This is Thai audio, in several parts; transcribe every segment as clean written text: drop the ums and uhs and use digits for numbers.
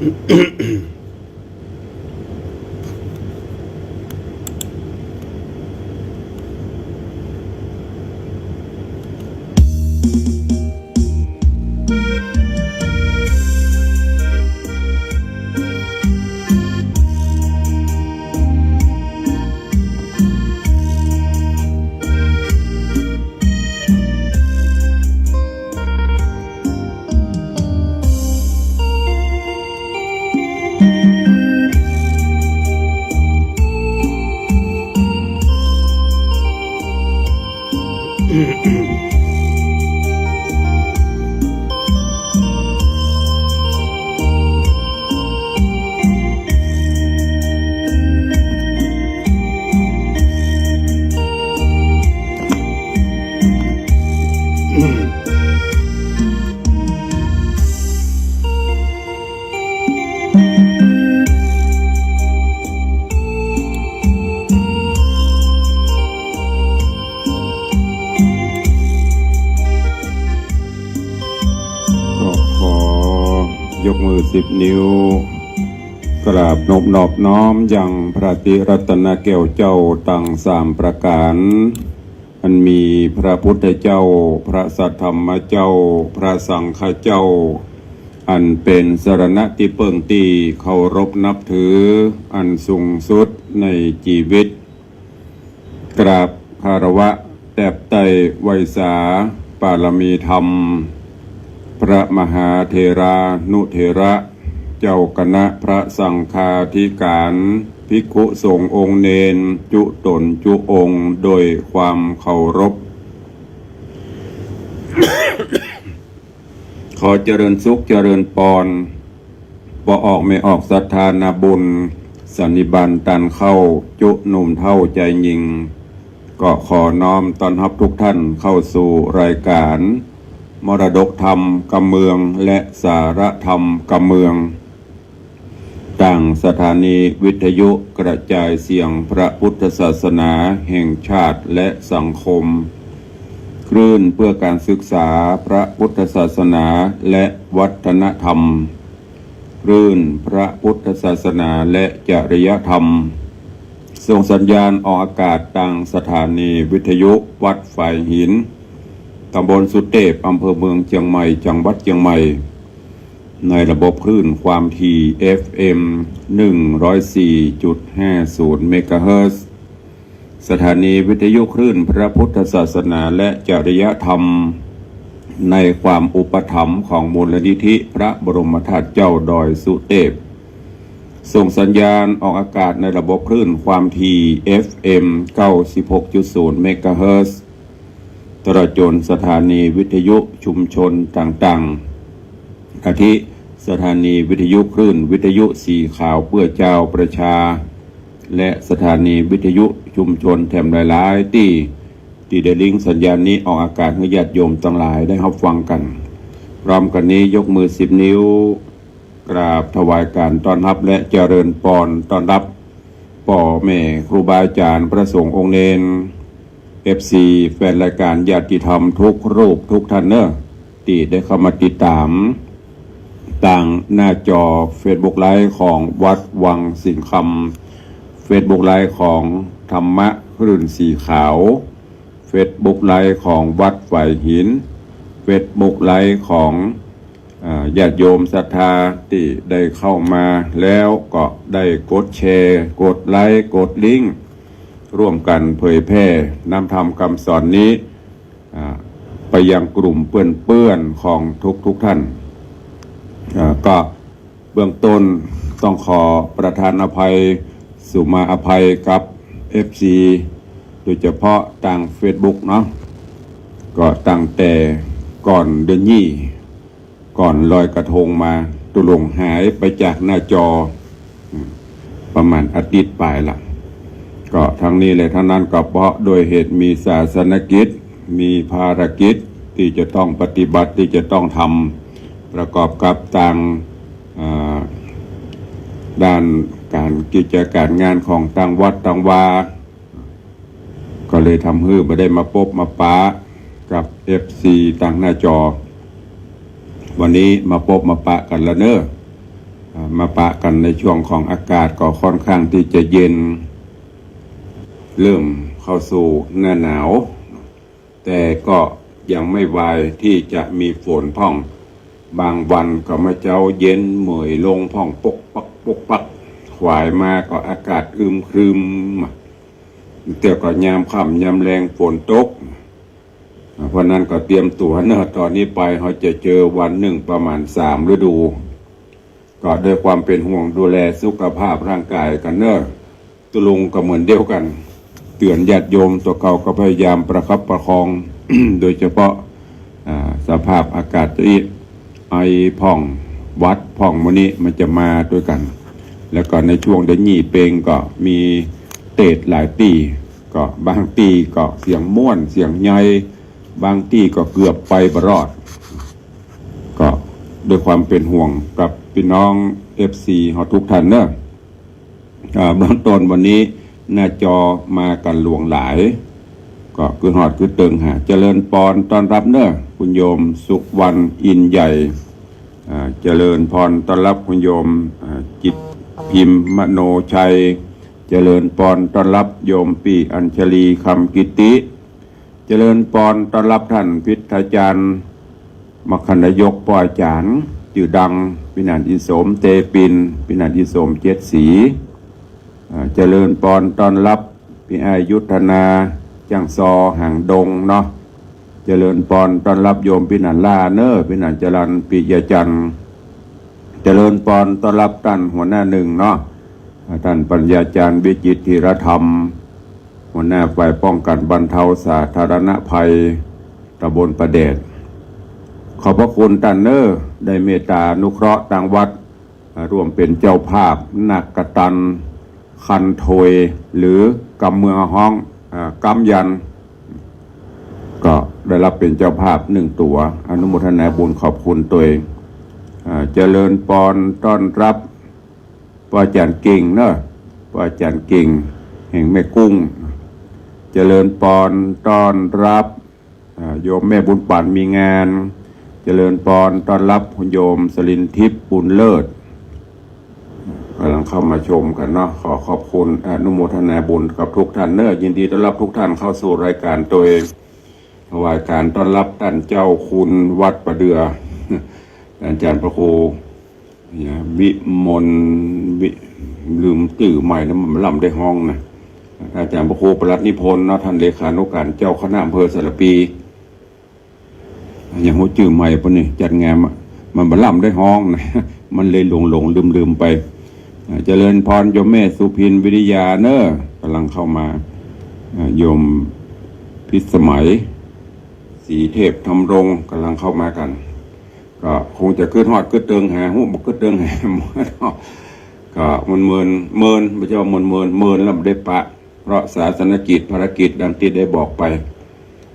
ยกมือ10 นิ้วกราบนอบน้อมยังพระติรัตนแก้วเจ้าตั้ง3 ประการอันมีพระพุทธเจ้าพระสัทธรรมเจ้าพระสังฆเจ้าอันเป็นสรณะที่เปิ่งตีเคารพนับถืออันสูงสุดในชีวิตกราบคารวะแตบไตไวสาปารมีธรรมพระมหาเถรานุเถระเจ้าคณะพระสังฆาธิการภิกขุสงฆ์องค์เนนจุตนจุองค์โดยความเคารพ ขอเจริญสุขเจริญปอนบ่ออกไม่ออกศรัทธานาบุญสันนิบาตตันเข้าจุหนุ่มเท่าใจยิงก็ขอน้อมต้อนรับทุกท่านเข้าสู่รายการมรดกธรรมกำเมืองและสารธรรมกำเมืองต่างสถานีวิทยุกระจายเสียงพระพุทธศาสนาแห่งชาติและสังคมคลื่นเพื่อการศึกษาพระพุทธศาสนาและวัฒนธรรมคลื่นพระพุทธศาสนาและจริยธรรมส่งสัญญาณออกอากาศต่างสถานีวิทยุวัดฝ่ายหินตำบลสุเทพอำเภอเมืองเชียงใหม่จังหวัดเชียงใหม่ในระบบคลื่นความถี่ FM 104.50 เมกะเฮิรตซ์สถานีวิทยุคลื่นพระพุทธศาสนาและจริยธรรมในความอุปถัมภ์ของมูลนิธิพระบรมธาตุเจ้าดอยสุเทพส่งสัญญาณออกอากาศในระบบคลื่นความถี่ FM 96.0 เมกะเฮิรตซ์ตลอดจนสถานีวิทยุชุมชนต่างๆอาทิสถานีวิทยุคลื่นวิทยุสีขาวเพื่อเจ้าประชาและสถานีวิทยุชุมชนแถมหลายๆที่ได้ลิงก์สัญญาณนี้ออกอากาศให้ญาติโยมทั้งหลายได้รับฟังกันพร้อมกันนี้ยกมือ10 นิ้วกราบถวายการต้อนรับและเจริญพรต้อนรับพ่อแม่ครูบาอาจารย์พระสงฆ์องค์เนนFC แฟนรายการญาติธรรมทุกรูปทุกท่านที่ได้เข้ามาติดตามต่างหน้าจอ Facebook ไลฟ์ของวัดวังสิงห์คำ Facebook ไลฟ์ของธรรมะคลื่นสีขาว Facebook ไลฟ์ของวัดฝ่ายหิน Facebook ไลฟ์ของญาติโยมศรัทธาที่ได้เข้ามาแล้วก็ได้กดแชร์กดไลค์กดลิงก์ร่วมกันเผยแพร่นำธรรมคำสอนนี้ไปยังกลุ่มเพื่อนๆของทุกท่านก็เบื้องต้นต้องขอประทานอภัยสุมาอภัยกับ FC โดยเฉพาะทาง Facebook เนาะก็ตั้งแต่ก่อนเดือนยี่ก่อนลอยกระทงมาตุลงหายไปจากหน้าจอประมาณอาทิตย์ปลายละก็ทั้งนี้เลยทั้งนั้นก็เพราะโดยเหตุมีศาสนกิจมีภารกิจที่จะต้องปฏิบัติที่จะต้องทำประกอบกับต่างด้านการกิจการงานของต่างวัดต่างวาก็เลยทำให้ไม่ได้มาพบมาปะกับ FC ต่างหน้าจอวันนี้มาพบมาปะกันแล้วเนอะ มาปะกันในช่วงของอากาศก็ค่อนข้างที่จะเย็นเริ่มเข้าสู่หน้าหนาวแต่ก็ยังไม่วายที่จะมีฝนพ่องบางวันก็มาเจ้าเย็นเหมยลงพ่องปกปักปกปักขวายมาก็อากาศอึมครึมเดี๋ยวก็ยามค่ำยามแรงฝนตกเพราะนั้นก็เตรียมตัวเนอะตอนนี้ไปเขาจะเจอวันหนึ่งประมาณ3 ฤดูก็ด้วยความเป็นห่วงดูแลสุขภาพร่างกายกันเนอะตุลุงก็เหมือนเดียวกันเตือนญาติโยมตัวเก่าก็พยายามประคับประคอง โดยเฉพาะสภาพอากาศที่ไอพ่องวัดพ่องวันนี้มันจะมาด้วยกันแล้วก็ในช่วงเดือนยี่เปงก็มีเตดหลายตีก็บางตีก็เสียงม่วนเสียงใหญ่บางตีก็เกือบไปบรอดก็ด้วยความเป็นห่วงกับพี่น้อง FC เฮาทุกท่านเนอะเบื้องต้นวันนี้หน้าจอมากันหลวงหลายก็คือหอดคือเติงหาเจริญปอนต้อนรับเนอะคุณโยมสุขวันอินใหญ่เจริญพรต้อนรับคุณโยมจิตพิมพ์มโนชัยเจริญปอนต้อนรับโยมปีอัญชลีคำกิติเจริญปอนต้อนรับท่านพิทยาจารย์มคณยกปอยจานจื่อดังพินันอิสมเตปินพินันอิสมเจ็ดสีเจริญปอนต้อนรับพี่อายุธนาจังซอห่างดงเนาะเจริญปอนต้อนรับโยมพินันล่าเนอพินันจรันปิยจันทร์เจริญปอนต้อนรับท่านหัวหน้าหนึ่งเนาะท่านปัญญาจารย์วิจิตรธีรธรรมหัวหน้าฝ่ายป้องกันบรรเทาสาธารณภัยตำบลประเดชขอบพระคุณท่านเนอได้เมตตาอนุเคราะห์ทางวัดร่วมเป็นเจ้าภาพนักกตันคันโทยหรือกำเมืองห้องกำยันก็ได้รับเป็นเจ้าภาพ1 ตัวอนุโมทนาบุญขอบคุณตัวเองเจริญปอนต้อนรับพระอาจารย์เก่งเนอะพระอาจารย์เก่งแห่งแม่กุ้งเจริญปอนต้อนรับโยมแม่บุญป่านมีงานเจริญปอนต้อนรับคุณโยมสลินทิพย์บุญเลิศกำลังเข้ามาชมกันเนาะขอขอบคุณอนุโมทนาบุญกับทุกท่านเนอะยินดีต้อนรับทุกท่านเข้าสู่รายการตัวเองถวายการต้อนรับท่านเจ้าคุณวัดประเดืออาจารย์พระครูวิมลลืมตื่อใหม่แล้วมันล่ำได้ห้องนะอาจารย์พระครูประหลัดนิพนธ์เนาะท่านเลขานุการเจ้าคณะอำเภอสระปีอย่างหัวจื่อใหม่ปะนี่จัดงานมันล่ำได้ห้องนะมันเลยหลงลืมไปเจริญพรโยมแม่สุพินวิริยาเนอะกำลังเข้ามาโยมพิสมัยสีเทพธรรมรงกำลังเข้ามากันก็คงจะขึ้นฮอดขึ้นเติงหาหูบอกขึ้นเติงหาก็มันเมินไม่ใช่ว่าเมินแล้วไม่ได้ปะเพราะศาสนกิจภารกิจดังที่ได้บอกไป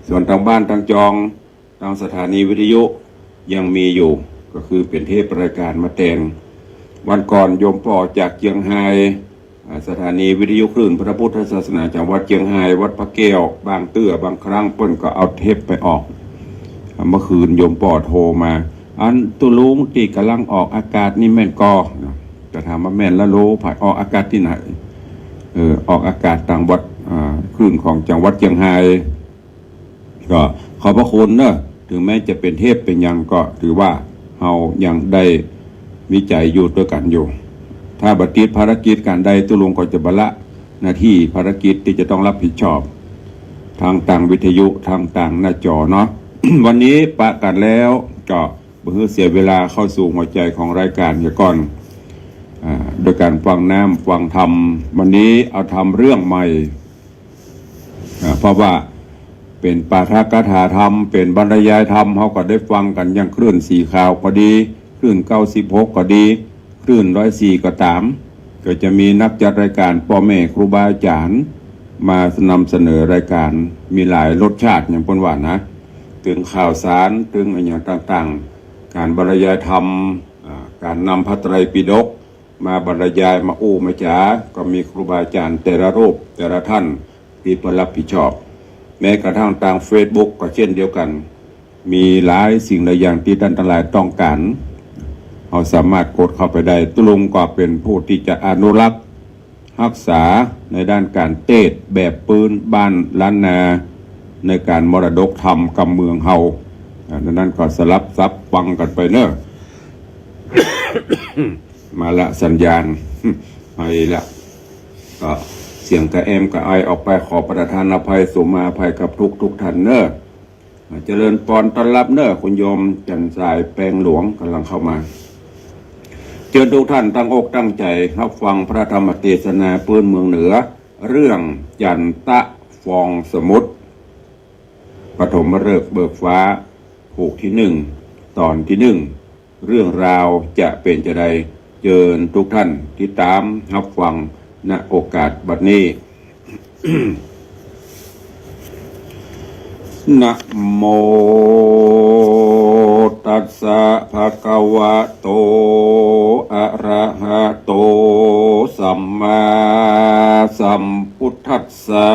ส่วนทางบ้านทางจองทางสถานีวิทยุยังมีอยู่ก็คือเป็นเทปรายการมาแตงวันก่อนโยมป่อจากเชียงไฮ้สถานีวิทยุคลื่นพระพุทธศาสนาจากวัดเชียงไฮ้วัดพระแก้วบางเตื้อบางครั้งเปิ้นก็เอาเทปไปออกเมื่อคืนโยมป่อโทรมาอันตุลุงที่กำลังออกอากาศนี่แม่นกอจะถามว่าแม่นละโลผ่ายออกอากาศที่ไหนออกอากาศต่างวัดคลื่นของจังหวัดเชียงไฮ้ก็ขอบพระคุณเนอะถึงแม้จะเป็นเทพเป็นยังก็ถือว่าเรายังได้วิจัยอยู่ด้วยกันอยู่ถ้าบัติดภารกิจการใดตุลุงก็จะบรรละหน้าที่ภารกิจที่จะต้องรับผิดชอบทางต่างวิทยุทางต่างหน้าจอเนาะ วันนี้ปะกันแล้วก็เพื่อเสียเวลาเข้าสู่หัวใจของรายการเสียก่อนโดยการฟังน้ำฟังธรรมวันนี้เอาทำเรื่องใหม่เพราะว่าเป็นปาฐกถาธรรมเป็นบรรยายธรรมเขาก็ได้ฟังกันอย่างคลื่นสีขาวก็ดีคลื่น96ก็ดีคลื่น104ก็ตามก็จะมีนักจัดรายการพ่อแม่ครูบาอาจารย์มานำเสนอรายการมีหลายรสชาติอย่างพ้นว่านะถึงข่าวสารถึงอย่างต่างๆการบรรยายธรรมการนำพระไตรปิฎกมาบรรยายมาอู้มาจ๋าก็มีครูบาอาจารย์แต่ละรูปแต่ละท่านที่รับผิดชอบแม้กระทั่งทาง Facebook ก็เช่นเดียวกันมีหลายสิ่งหลายอย่างที่ท่านทั้งหลายต้องการ เราสามารถกดเข้าไปได้ตุลุงก็เป็นผู้ที่จะอนุรักษ์รักษาในด้านการเทศแบบปืนบ้านล้านนาในการมรดกธรรมกำเมืองเฮาดังนั้นก็สลับซับฟังกันไปเนอะ มาละสัญญาณ ไปละก็เสียงกระแอมกระไอออกไปขอประทานอภัยสุมาภัยกับทุกท่านเนอะเจริญปอนต้อนรับเนอะคุณโยมจันทรายแปลงหลวงกำลังเข้ามาเชิญทุกท่านตั้งอกตั้งใจรับฟังพระธรรมเทศนาปืนเมืองเหนือเรื่องจันตะฟองสมุทรปฐมฤกษ์เบิกฟ้าผูกที่หนึ่งตอนที่หนึ่งเรื่องราวจะเป็นจะใดเชิญทุกท่านที่ตามรับฟังณโอกาสบัดนี้ นะโมตัสสะภะคะวะโตอะระหะโตสัมมาสัมพุทธัสสะ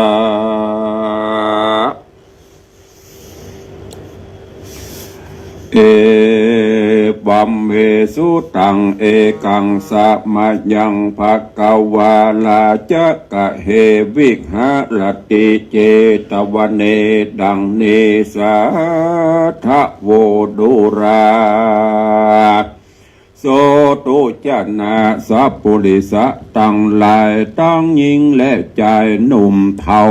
เอวัมเหสุตังเอกังสะมะยังภะคะวาลาจะกะเหวิหะรติเจตวเนดังเนสาทะโวดุราโสตุจนะสัพพุริสะตั้งหลายตั้งหญิงและชายหนุ่มเฒ่า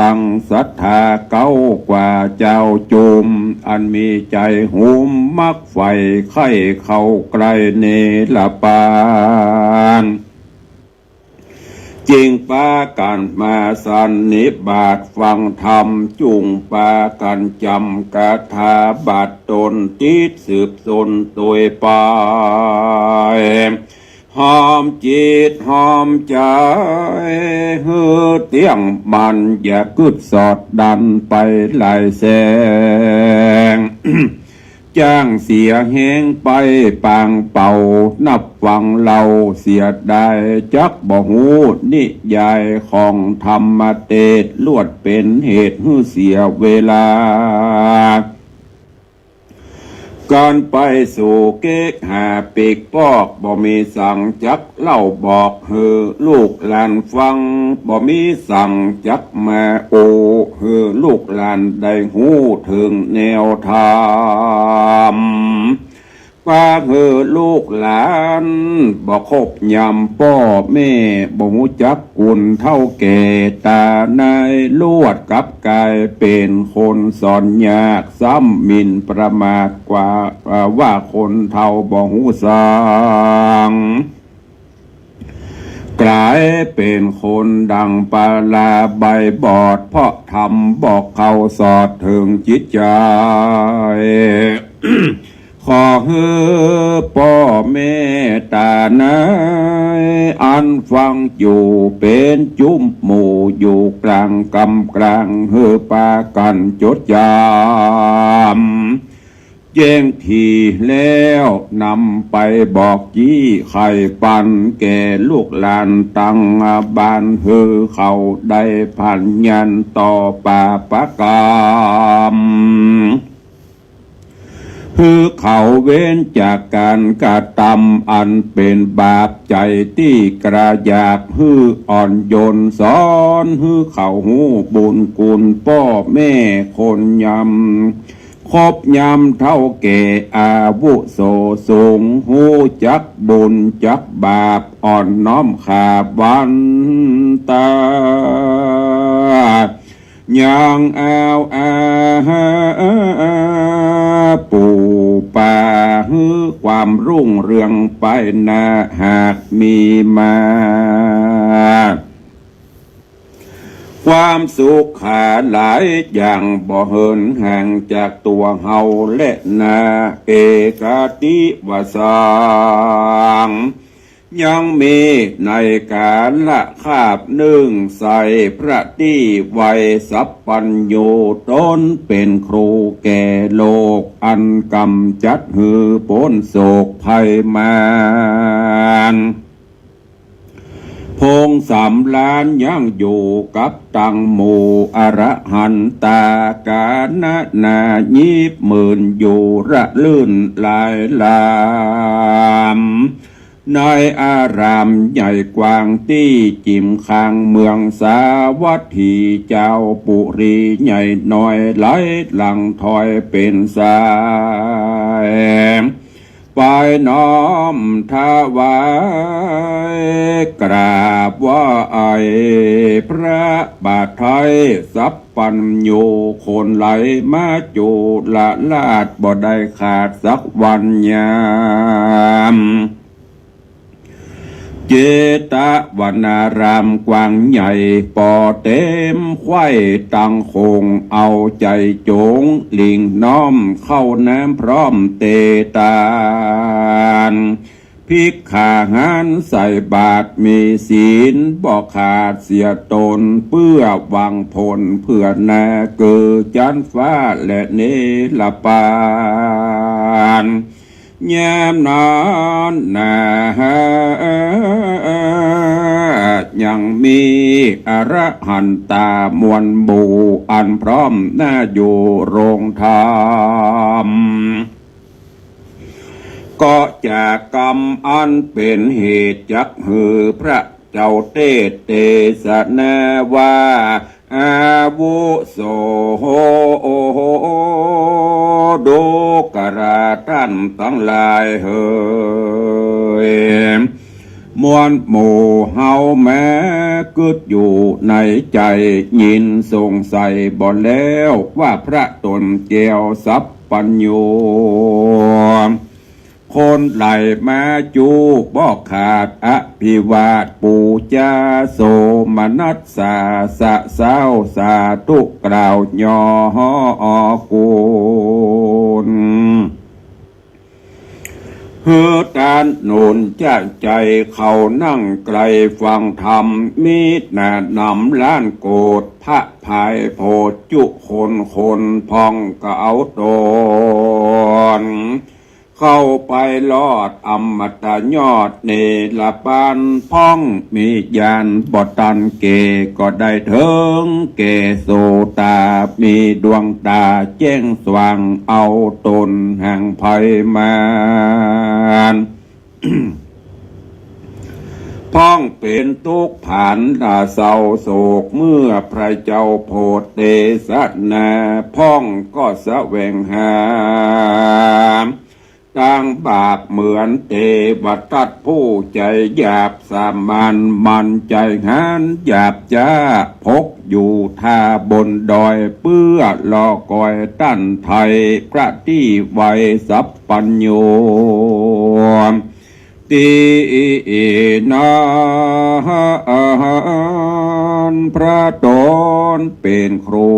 ตั้งศรัทธาเก้ากว่าเจ้าจุมอันมีใจหุมมักไฟไข่เข้าไกลเนรปานจิงปากันมาสันนิบาตฟังธรรมจุงปากันจำกาถาบาทตนติดสืบสนตัวไปหอมจิตหอมใจเฮือเตียงมันอย่ากึดสอดดันไปหลายแสง จ้างเสียแห้งไปปางเป่านับฟังเราเสียได้จักบ่หูนิยายของธรรมเทศลวดเป็นเหตุให้เสียเวลาก่อนไปสู่เก๊กหาปีกปอกบ่มีสั่งจักเล่าบอกเฮือลูกหลานฟังบ่มีสั่งจักมาโอเฮือลูกหลานได้หูถึงแนวทางป้าเฮือลูกหลานบ่คบยำพ่อแม่บ่หูจักกุนเท่าแก่ตานายลวดกับกายเป็นคนสอนยากซ้ำมินประมาทกว่าว่าคนเท่าบ่หูสังกลายเป็นคนดังปลาใบบอดเพราะทำบอกเขาสอดถึงจิตใจ ขอเฮือพ่อแม่ตานายอันฟังอยู่เป็นจุ้มหมู่อยู่กลางกำกลางเฮือปากันจดจำแจ้งทีแล้วนำไปบอกยี่ไข่ปันแก่ลูกหลานตั้งบ้านเฮือเขาได้พันยันต่อป่าปะกามคือเขาเว้นจากการกระทำอันเป็นบาปใจที่กระยากฮืออ่อนโยนสอนฮือเขาหูบุญกุลพ่อแม่คนยำครบยำเท่าแก่อาวุโสสูงหูจักบุญจักบาปอ่อนน้อมขาวันตายังปู่ป่าฮือความรุ่งเรืองไปนาหากมีมาความสุขขาหลายอย่างบ่เหินห่างจากตัวเฮาและนาเอกติวสังยังมีในการละคาบนึ่งใส่พระที่ไวยสัพปัญโยตนเป็นครูแก่โลกอันกำจัดหือพ้นโศกภัยมาร พงสามล้านยังอยู่กับตังหมู่อรหันตากาณนายีบหมื่นอยู่ระลื่นลายลามในอารามใหญ่กว้างที่จิมคางเมืองสาวัตถีเจ้าปุรีใหญ่น้อยไหลหลังถอยเป็นสายไปน้อมถวายกราบไหว่าไอพระบาทไทยสัพปัญโยคนไหลมาจูละลาดบ่ได้ขาดสักวันยามเจตวนารามกว้างใหญ่ปอเต็มไข่ตังคงเอาใจโจงลิงน้อมเข้าน้ำพร้อมเตตานพิกขาหารใส่บาทมีศีลบ่ขาดเสียตนเพื่อหวังผลเพื่อนาเกิดจันฟ้าและเนลปานยามนอนนายังมีอรหันตามวลบูอันพร้อมหน้าอยู่โรงธรรมก็จากกรรมอันเป็นเหตุจักหือพระเจ้าเตสนาว่าอาวุโสดูกราท่านทั้งหลายเฮยมวลหมู่เฮาแม้กึดอยู่ในใจยินสงสัยบ่แล้วว่าพระตนเจียวสัพปัญโยคนไหลมาจูบอกขาดอภิวาทปูจาโสมนัสสาสะเศร้าสาธุกล่าวยอกุลเฮือตานโนนจ้าใจเขานั่งไกลฟังธรรมมีหน้านำล้านโกดพระภายโพจุคนพองก็เอาตนเข้าไปลอดอมตะยอดเนลปานพ้องมียานบตันเกก็ได้เถิงเกโสตามีดวงตาแจ้งสว่างเอาตนแห่งภัยมารพ้องเป็นทุกข์ผ่านเศร้าโศกเมื่อพระเจ้าโพธิเดชนาพ้องก็แสวงหาตั้งบาปเหมือนเทวทัตผู้ใจหยาบสามัญมันใจหันหยาบจ้าพกอยู่ท่าบนดอยเพื่อรอคอยตั้นไทยพระที่ไวสัพปัญโยตีนาพระตนเป็นครู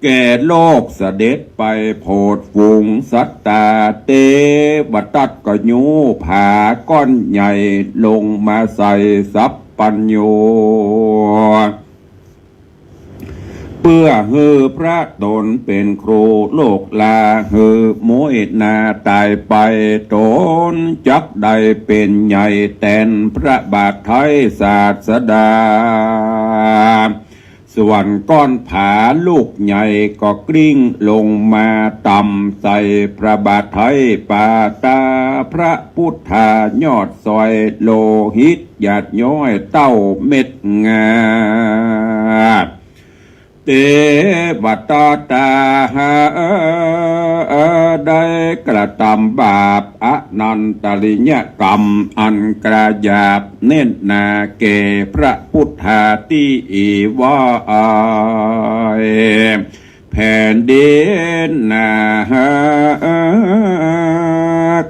แก่โลกเสด็จไปโพดฝูงสัตตาเตวตัดก็ยูผาก้อนใหญ่ลงมาใส่สัพปัญโยเพื่อฮือพระตนเป็นครูโลกลาฮือมวยนาตายไปตนจักใดเป็นใหญ่แตนพระบาทไทยศาสดาส่วนก้อนผาลูกใหญ่ก็กลิ้งลงมาต่ำใส่พระบาทไทยปาตาพระพุทธายอดซอยโลหิตหยาดย้อยเต้าเม็ดงาเตวตาตาได้กระทำบาปอนันตริยกรรมอันกระยาบเน้นนาเกพระพุทธาที่อีวายแผ่นดินนา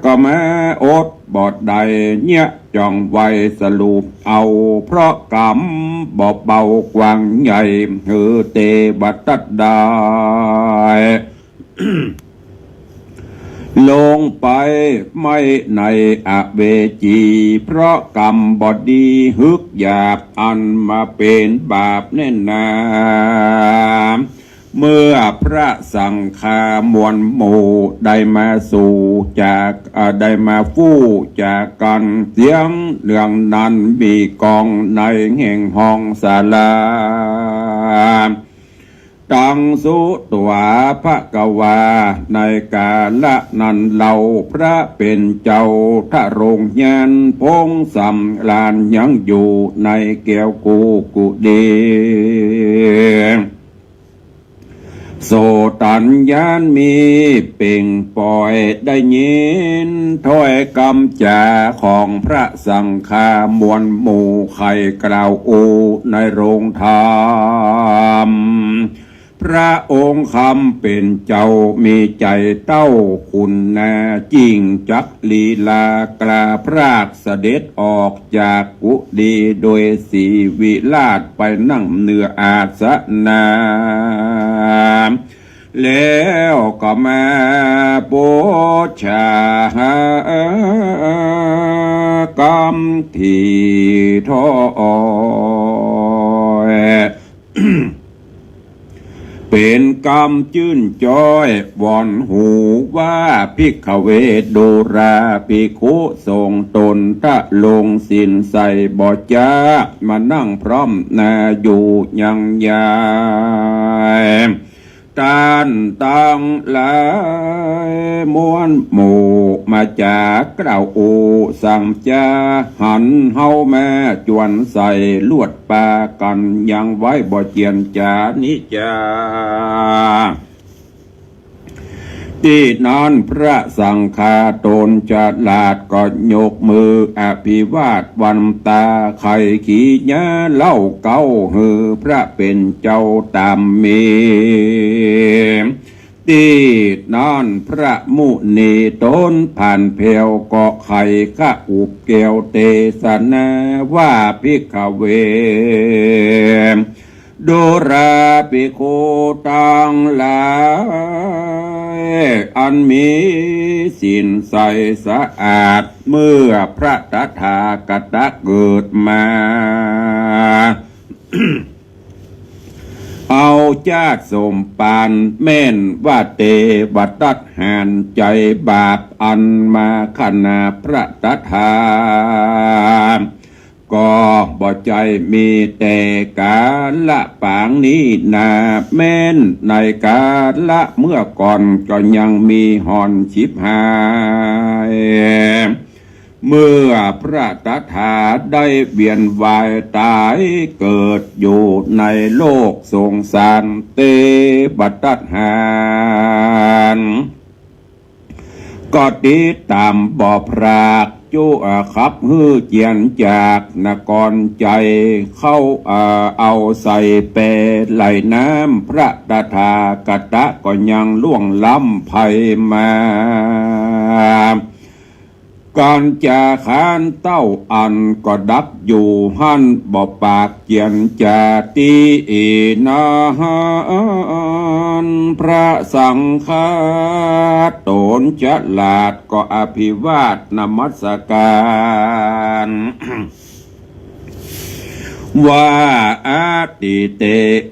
ก็มาอดบอดใดเนี่ยจองไว้สรุปเอาเพราะกรรมบ่เบากว้างใหญ่หือเตวตัดได้ ลงไปไม่ในอเวจีเพราะกรรมบดีฮึกหยาบอันมาเป็นบาปแน่นนา เมื่อพระสังฆามวลหมู่ได้มาสู่จากได้มาฟู่จากกันเสียงเรื่องนั้นมีกองในแห่งห้องศาลาตังสุตัวพระกวาในกาละนั้นเราพระเป็นเจ้าทะรงยันพงสำลานยังอยู่ในแก้วกูกุดีโสตัญญาณมีเป่งปล่อยได้ยินถ้อยคำจาของพระสังฆามวลหมู่ไข่กล่าวโอในโรงธรรมพระองค์คำเป็นเจ้ามีใจเต้าคุณนาจริงจักลีลากลาพรากเสด็จออกจากกุดีโดยสีวิลาศไปนั่งเนื้ออาสนะแล้วก็มาโปชากรรมที่ทอยเป็นกรรมจื่นจ้อยวอนหูว่าภิกขเวดูราภิกขุทรงตนทะลงสินใส่บ่จ้ามานั่งพร้อมนาอยู่ยังยายตานตังหลายมวลหมู่มาจากกล่าวโอสั่งจาหันเฮาแม่จวนใส่ลวดปากันยังไว้บ่เจียนจานิจาที่นั้นพระสังฆาตนจะลาดก็ยกมืออภิวาทวันตาไข่ขี้ยะเล่าเก้าฮือพระเป็นเจ้าตามมีที่นั้นพระมุนีตนผ่านเพวเกาะไข่ข้าอุบเกวเตสนาว่าภิกขเวโดราภิกขุตังหลายอันมีสินใสสะอาดเมื่อพระตถาคตเกิดมา เอาจาดสมปานแม่นว่าเตวตัดหานใจบาปอันมาขณะพระตถาก็บ่ใจมีแต่กาละปางนี้นาแม่นในกาละเมื่อก่อนก็ยังมีหอนชิบหายเมื่อพระตถาได้เวียนว่ายตายเกิดอยู่ในโลกสงสารเตบัตตัดหานก็ติดตามบ่อพรากจูขับฮื้อเจียนจากนครใจเข้าเอาใส่เปไหลน้ำพระตถาคตก็ยังล่วงล้ำภัยมาก่อนจะขานเต้าอันก็ดับอยู่หันบ่ปากเจียนจาตีนาพระสังฆาตนจะลาดก็อภิวาทนมัสการ ว่าอาติเต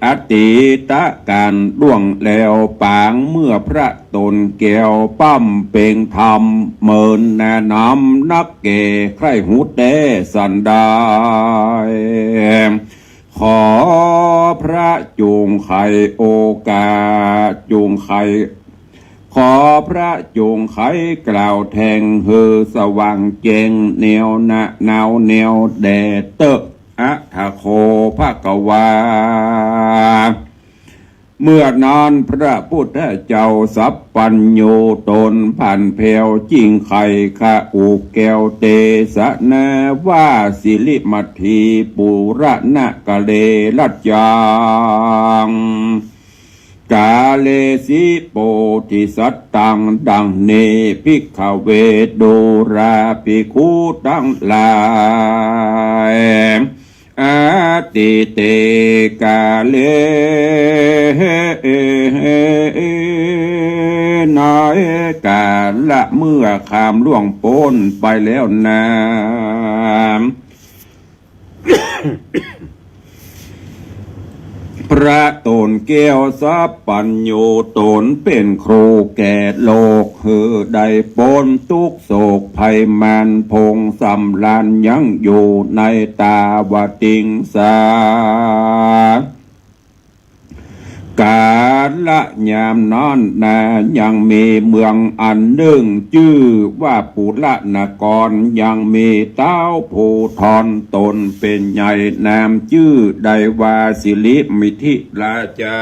อติตะการล่วงแล้วปางเมื่อพระตนแก้วปั้มเป่งธรรมเมินแนะนำนักเกใครหูเตสันดาขอพระจูงไข่โอกาจูงไข่ขอพระจูงไข่กล่าวแทงเฮือสว่างเจงแนวนะนาวแนวแดดเตอะอะทะโคภะกวาเมื่อนานพระพุทธเจ้าสัพปัญโยตนผ่านเพวจิงไข่ข้าอุแก้วเตสะนาว่าสิริมัทธีปุระนะกะเลลัจจังกาเลสิโปธิสัตตังดังเนภิกขเวโดราภิกขุตังหลายอาติเตกาเลน้อยกาละเมื่อขามล่วงพ้นไปแล้วนาพ พระตนแก้วสัพปัญโยตนเป็นครูแก่โลกเฮือได้ปนทุกโศกภัยมันพงสำลานยังอยู่ในตาวติงสากาละยามนอนนายังมีเมืองอันหนึ่งชื่อว่าปุระนครยังมีเต้าภูทรตนเป็นใหญ่นามชื่อไดวาสิริมิธิราชา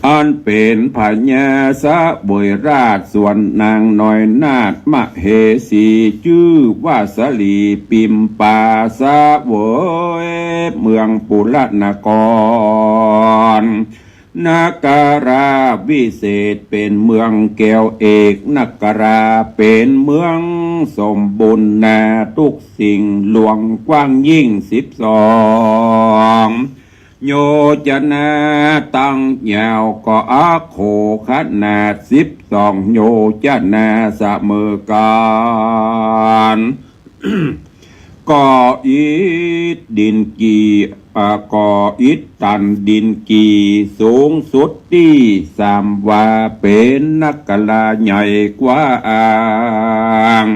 อันเป็นพญาสะบวยราชส่วนนางน้อยนาฏมเหสีชื่อว่าสลีปิมปาสะเวยเมืองปุระนครนาการาวิเศษเป็นเมืองแก้วเอกนาการาเป็นเมืองสมบูรณ์นาทุกสิ่งหลวงกว้างยิ่ง12โยจนาตั้งยาวก็อาโคขนาด12โยจนาเสมอกันก่ออิฐดินกีก่ออิฐตันดินกีสูงสุดที่3 วาเป็นนักกลาใหญ่กว่าอ่าง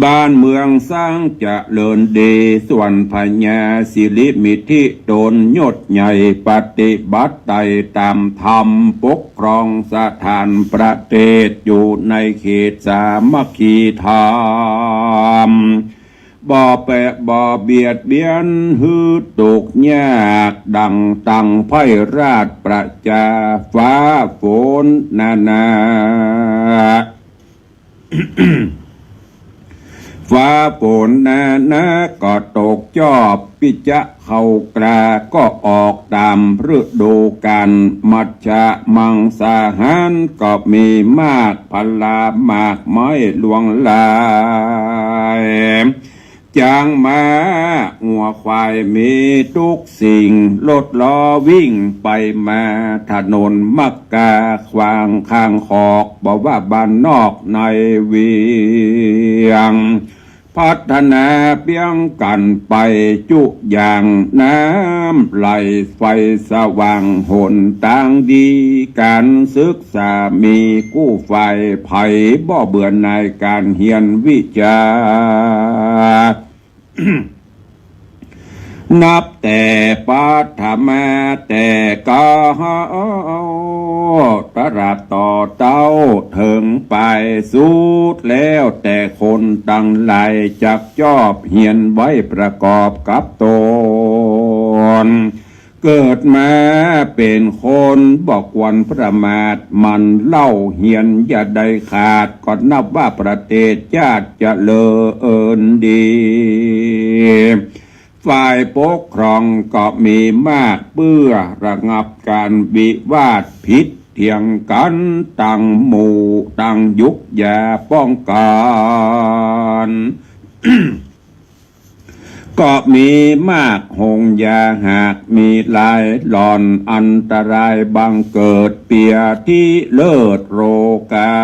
บ้านเมืองสร้างจะเลินเดส่วนพญาสิริมิธิโดนยศใหญ่ปฏิบัติตามธรรมปกครองสถานประเทศอยู่ในเขตสามัคคีธรรมบ่แปะบ่เบียดเบียนหือตกยากดังตังไพราชประจาฟ้าฝนนาฟ้าฝนนาก็ตกจอบปิจะเข้ากราก็ออกตามฤดูกาลมัจฉะมังสาหารก็มีมากพลามากไม้หลวงลายจางมาหัวควายมีทุกสิ่งรถล้อวิ่งไปมาถนนมักกาขวางข้างขอกบอกว่าบ้านนอกในเวียงพัฒนาเพียงกันไปจุอย่างน้ำไหลไฟสว่างหนต่างดีการศึกษามีกู้ไฟไผ่บ่เบื่อในการเรียนวิจา นับแต่ปัทมาแต่กาตราต่อเต้าถึงไปสุดแล้วแต่คนตั้งหลายจักจอบเหียนไว้ประกอบกับตนเกิดมาเป็นคนบอกวันประมาทมันเล่าเหียนอย่าได้ขาดก็นับว่าประเทศชาติจะเลิศดีฝ่ายปกครองก็มีมากเพื่อระงับการวิวาทผิดเถียงกันตั้งหมู่ตั้งยุคอย่าป้องกัน ก็มีมากหงยาหากมีลายหลอนอันตรายบังเกิดเปียที่เลิศโรกา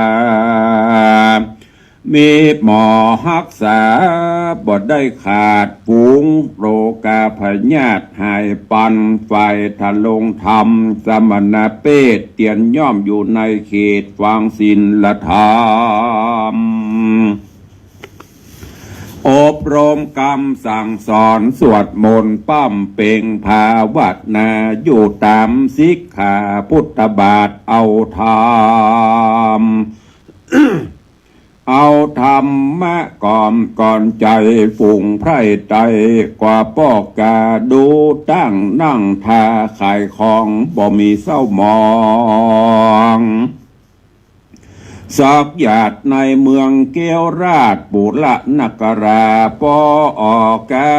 มีหมอรักษาบ่ได้ขาดฝูงโรกาพยาธิหายปันฝ่ายทะลงธรรมสมณเพศเตียนย่อมอยู่ในเขตฟังศีลธรรมอบรมกรรมสั่งสอนสวดมนต์ปั้มเป่งภาวัดนาอยู่ตามสิกขาพุทธบาทเอาธรรม เอาธรรมะก่อนใจฝุ่งไพร่ใจกว่าปอกกาดูตั้งนั่งทาขายของบ่มีเศร้ามองสักหยาดในเมืองเกียวราชปุระนคราปออกา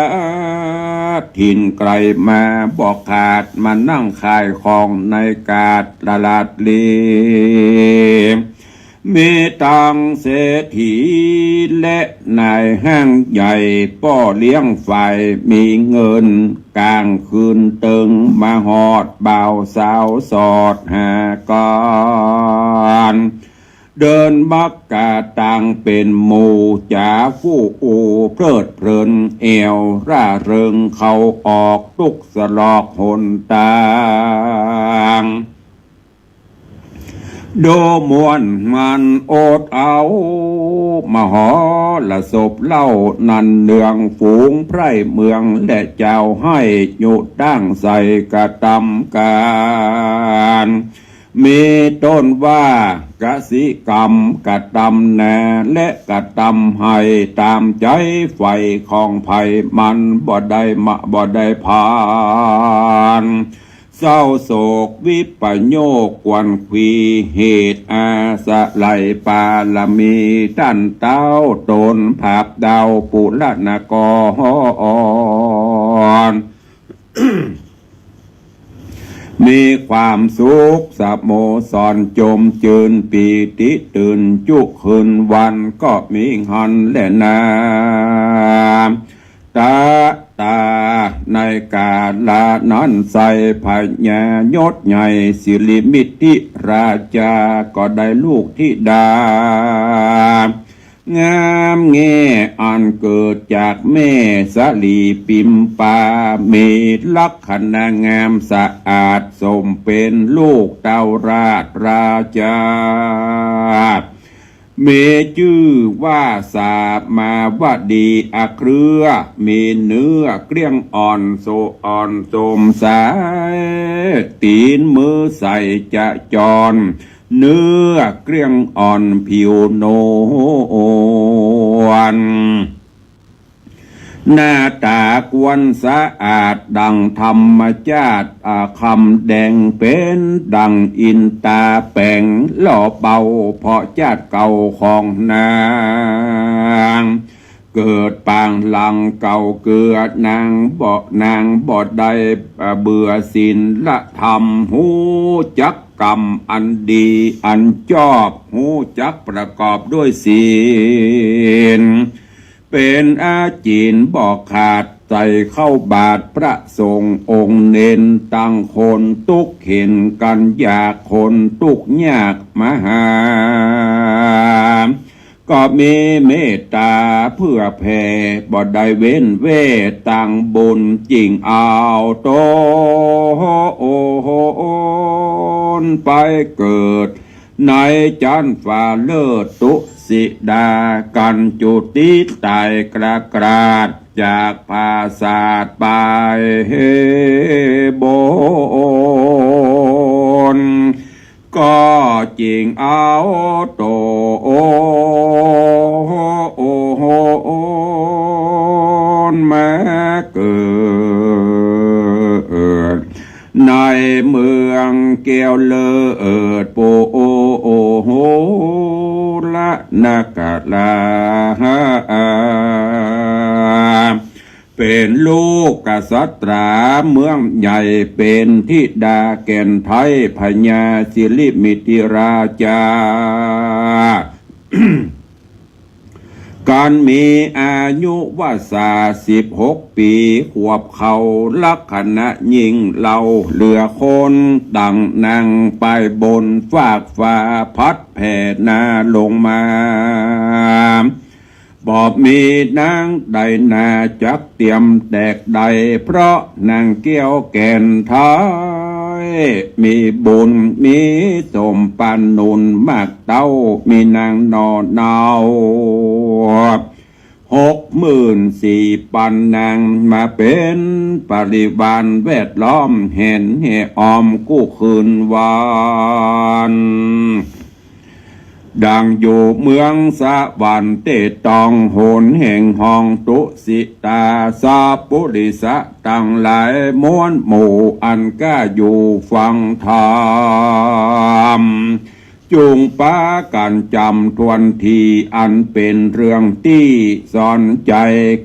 ถิ่นไกลมาบอกขาดมานั่งขายของในกาดตลาดลีมีตังเศรษฐีและนายห้างใหญ่ป้อเลี้ยงไฟมีเงินกลางคืนตึงมาหอดบ่าวสาวสอดหาก่อน เดินมักกะต่างเป็นหมู่จ่าฟู่อูเพลิดเพลินเอวร่าเริงเขาออกตุกสลอกหนตางโดมวนมันโอดเอามาหอละศพเล่านันเนืองฝูงไพร่เมืองและเจ้าให้หยุดตั้งใส่กระตำการมีต้นว่ากสิกรรมกระตำแน่และกระตำให้ตามใจไฟของไผ่มันบ่ได้มาบ่ได้ผ่านเศร้าโศกวิปโยคกวนควีเหตุอาสะไหลปาลมีตั้นเต้าตนภาพดาวปุรณกร มีความสุขสะโมสอนจมจืนปีติตื่นจุคืนวันก็มีหันและนาตาในกาลานั้นใส่พญายศใหญ่สิริมิติราจาก็ได้ลูกธิดางามแง่อันเกิดจากแม่สลีปิมปาเมลักษณะงามสะอาดสมเป็นลูกเต้าราชราชาเมชื่อว่าสามาว่าดีอะเครือมีเนื้อเกลี้ยงอ่อนโซอ่อนสมสายตีนมือใส่จะจรเนื้อเกลี้ยงอ่อนผิวโนวันหน้าตากวนสะอาดดังธรรมชาติคำแดงเป็นดังอินตาแป่งหล่อเบาเพราะชาติเก่าของนางเกิดปางหลังเก่าเกิดนางบ่ได้เบื่อศีลธรรมหูจักกรรมอันดีอันชอบหูจักประกอบด้วยศีลเป็นอาจีนบอกขาดใจเข้าบาทพระสงฆ์องค์เน้นตั้งคนทุกข์เห็นกันอยากคนทุกข์ยากมหาก็มีเมตตาเพื่อแผ่บ่ได้เว้นเวทตั้งบุญจริงเอาโตไปเกิดในจันฟ้าเลิศตุสิดากันจุติตายกราดจากภาษาทไปบนก็จริงเอาโตแม้เกิดในเมืองเกียวเลิศโปละนักลาเป็นลูกกษัตริย์เมืองใหญ่เป็นธิดาแก่นไทยพญาสิริมิติราชา การมีอายุวาสา16 ปีขวบเขาลักษณะยิงเราเหลือคนดังนางไปบนฟากฟ้าพัดแผ่นาลงมาบอบมีนางใดนาจักเตรียมแตกใดเพราะนางเกี้ยวแก่นไทยมีบุญมีสมปันนุนมากเต้ามีนางนอนเนา64,000ปันนางมาเป็นปริวารแวดล้อมเห็นเหออมกู้คืนวานดังอยู่เมืองสะวันเตตองโหนแห่งห้องตุสิตาสาปุริสะตั้งหลายม้วนหมู่อันก้าอยู่ฟังธรรมจุงป้ากันจำทวนทีอันเป็นเรื่องที่สอนใจ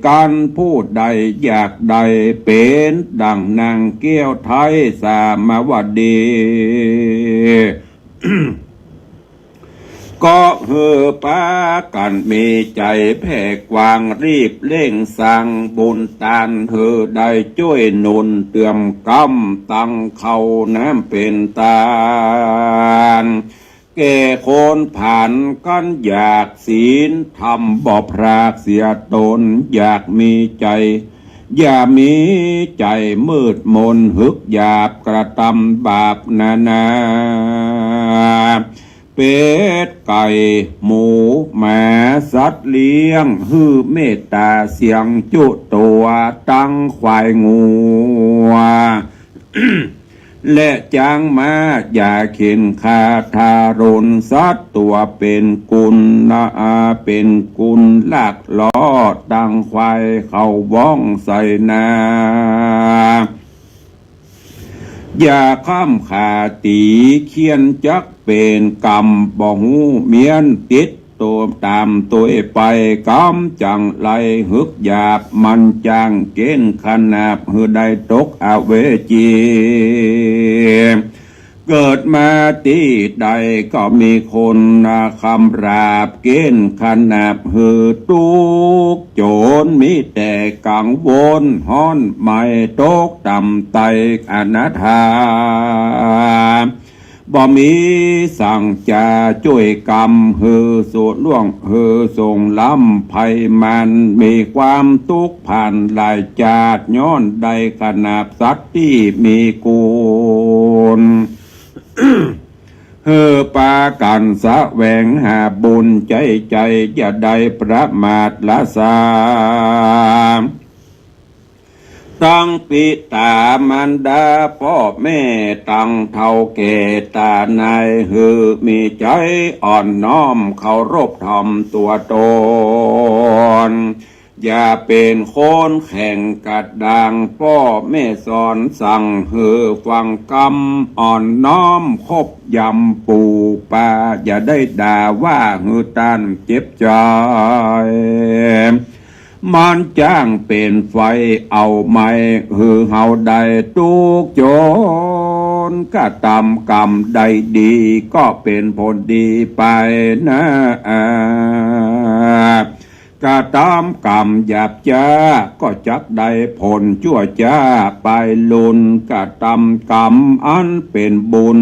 กันพูดใดอยากใดเป็นดังนางเกี้ยวไทยสามวดี ก็เฮือป้ากันมีใจแผ่กวางรีบเร่งสั่งบุญตานเธอได้ช่วยหนุนเตือมกำตั้งเขาน้ำเป็นตาล แก่คนผ่านกันอยากศีลทำบ่พรากเสียตนอยากมีใจอย่ามีใจมืดมนหึกหยาบกระทำบาปนานาเป็ดไก่หมูหมาสัตว์เลี้ยงฮือเมตตาเสียงจุตัวตั้งควายงูและจางมาอย่าเข็นคาทารุณสัตว์ตัวเป็นกุลนาเป็นกุลลากล้อดังควายเข้าบ้องใส่นาอย่าข้ามขาตีเขียนจักเป็นกรรมบ่หูเมียนติดตัวตามตัวไปกำจังไรหึกหยาบมันจังเกณฑ์ขนาบหือได้ตกอเวจีเกิดมาตีใดก็มีคนคำราบเกณฑ์ขนาบหือตุกโจรมีแต่กังวลห้อนไม่ตกต่ำไตอนาถาบ่มีสั่งจะช่วยกรรมหือสูดล่วงหือส่งล้ำภัยมันมีความทุกข์ผ่านหลายจาดย้อนใดขนาบสัตว์ที่มีกูล เฮอปากันสะแหวงหาบุญใจอย่าได้ประมาทละสาตั้งปิตามันดาพ่อแม่ตั้งเท่าแก่ตานายฮือมีใจอ่อนน้อมเคารพธรรมตัวตนอย่าเป็นคนแข่งกัดดังพ่อแม่สอนสั่งฮือฟังกรรมอ่อนน้อมคบยำปู่ป้าอย่าได้ด่าว่าฮือตันเจ็บใจมันจ้างเป็นไฟเอาไม้หือเฮาได้ตุกโจรก็ตำกรรมใดดีก็เป็นผลดีไปนะก็ตามกรรมหยาบจ้าก็จักได้ผลชั่วจ้าไปลุนก็ตำกรรมอันเป็นบุญ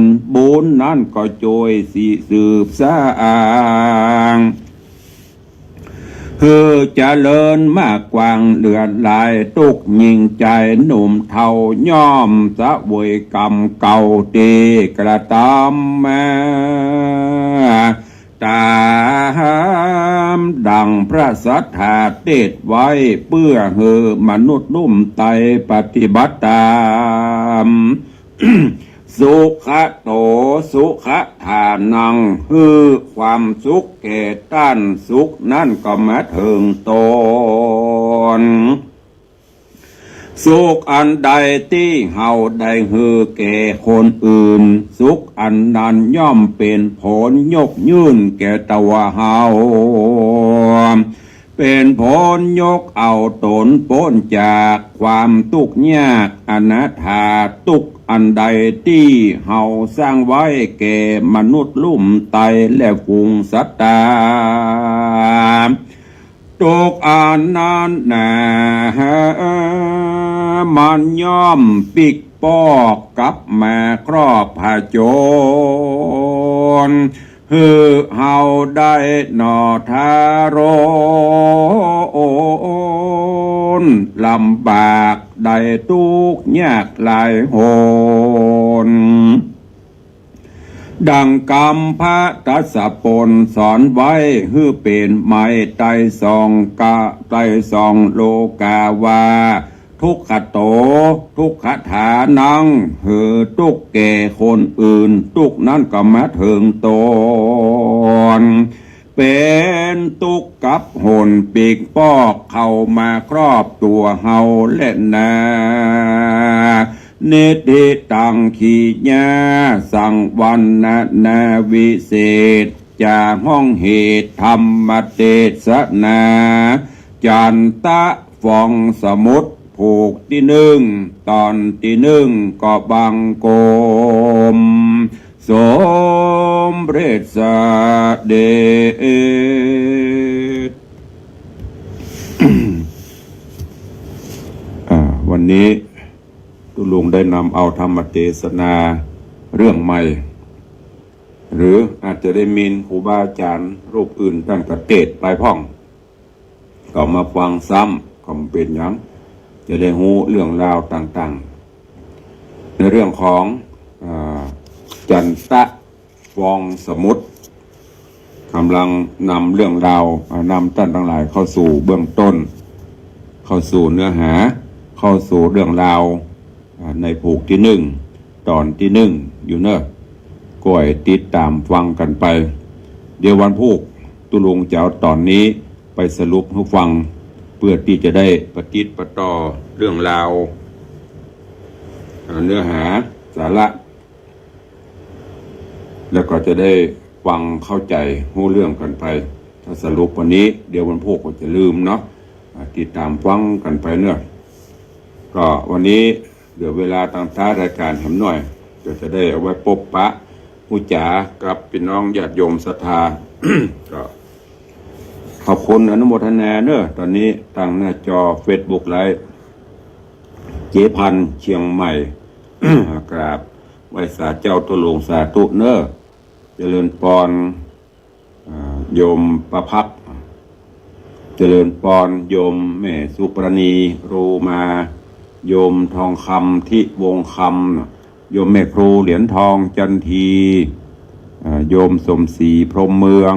นั่นก็โจยสิสืบสร้างคือเจริญมากกวางเลือดลายตุกยิงใจหนุ่มเท่าย่อมสะเวยกรรมเก่าตีกระทำมาตามดังพระสัทธาเทศไว้เพื่อเฮือมนุษย์นุ่มไตปฏิบัติตาม สุขะโตสุขะทานังคือความสุขแก่ต้านสุขนั่นก็มาถึงตนสุขอันใดที่เฮาได้ฮือแก่คนอื่นสุขอันนั้นย่อมเป็นผลยกยื่นแก่ตัวเฮาเป็นผลยกเอาตนพ้นจากความทุกข์ยากอนาถาทุกข์อันใดที่เฮาสร้างไว้แก่มนุษย์ลุ่มไตและฝูงสัตว์ตาทุกอันนั้นนะมันย่อมปิกปอกกับแม่ครอบผาโจรฮือเฮาได้หนอทารนลำบากได้ทุกข์ยากหลายโหนดังกรรมพระตัสสะปนสอนไว้ฮือเป็นไม้ไตสองกะไตสองโลกาวาทุกขโตทุกขฐานังหือทุกแก่คนอื่นทุกนั้นก็มาถึงตนเป็นทุกข์กับหนปีกปอกเข้ามาครอบตัวเฮาและนาเนติตังขีญาสังวันนาวิเศษจากห้องเหตุธรรมเทศนาจันตะฟองสมุทรผูกที่หนึ่งตอนที่หนึ่งก็บังโกมสมเร็จเดช วันนี้ตุลุงได้นำเอาธรรมเทศนาเรื่องใหม่ หรืออาจจะได้มีครูบาอาจารย์รูปอื่นตั้งกระเทศไปพ่องก็มาฟังซ้ำก็เป็นอย่างจะได้รู้เรื่องราวต่างๆในเรื่องของจันตะวองสมุทรกำลังนำเรื่องราวนำท่านทั้งหลายเข้าสู่เบื้องต้นเข้าสู่เนื้อหาเข้าสู่เรื่องราวในผูกที่ 1ตอนที่ 1อยู่เนอะก็ให้ติดตามฟังกันไปเดี๋ยววันพุธตุลุงจะเอาตอนนี้ไปสรุปให้ฟังเพื่อที่จะได้ประติดประต่อเรื่องราวเนื้อหาสาระแล้วก็จะได้ฟังเข้าใจรู้เรื่องกันไปถ้าสรุปวันนี้เดี๋ยววันพุธก็จะลืมเนาะติดตามฟังกันไปเนอะก็วันนี้เดี๋ยวเวลาตามท้ายรายการเห็นหน่อยจะได้เอาไว้พบปะผู้จ๋ากับพี่น้องญาติโยมศรัทธา ก็ขอบคุณอนุโมทนาเนอะตอนนี้ตั้งหน้าจอ Facebook ไลฟ์เจพันเชียงใหม่ กราบไหว้สาเจ้าตุลงสาธุเนอะเจริญปอนโยมประพักเจริญปอนโยมแม่สุปรณีรูมาโยมทองคำที่วงคำโยมแม่ครูเหรียญทองจันทีโยมสมศรีพรหมเมือง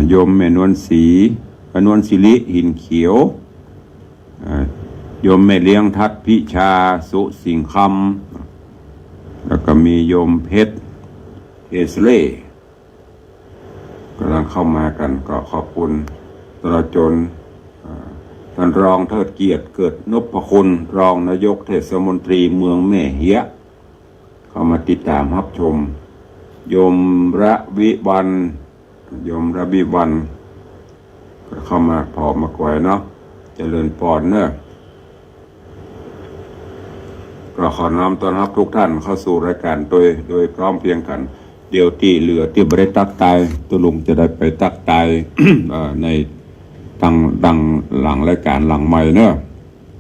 โยมแม่นวลศรีนวลศิริหินเขียวโยมแม่เลี้ยงทัดพิชาสุสิงคำแล้วก็มีโยมเพชรเอสเล่กำลังเข้ามากันก็ขอบคุณตลอดจนท่านรองเทิดเกียรติเกิดนพคุณรองนายกเทศมนตรีเมืองแม่เหียเข้ามาติดตามรับชมโยมระวิวันก็เข้ามาพอมากวยเนาะเจริญปอนเนอะก็ขอน้อมต้อนรับทุกท่านเข้าสู่รายการโดยพร้อมเพรียงกันเดี๋ยวที่เหลือที่บริตักตายตุลุงจะได้ไปตักตาย ในดังหลังรายการหลังใหม่เนอะ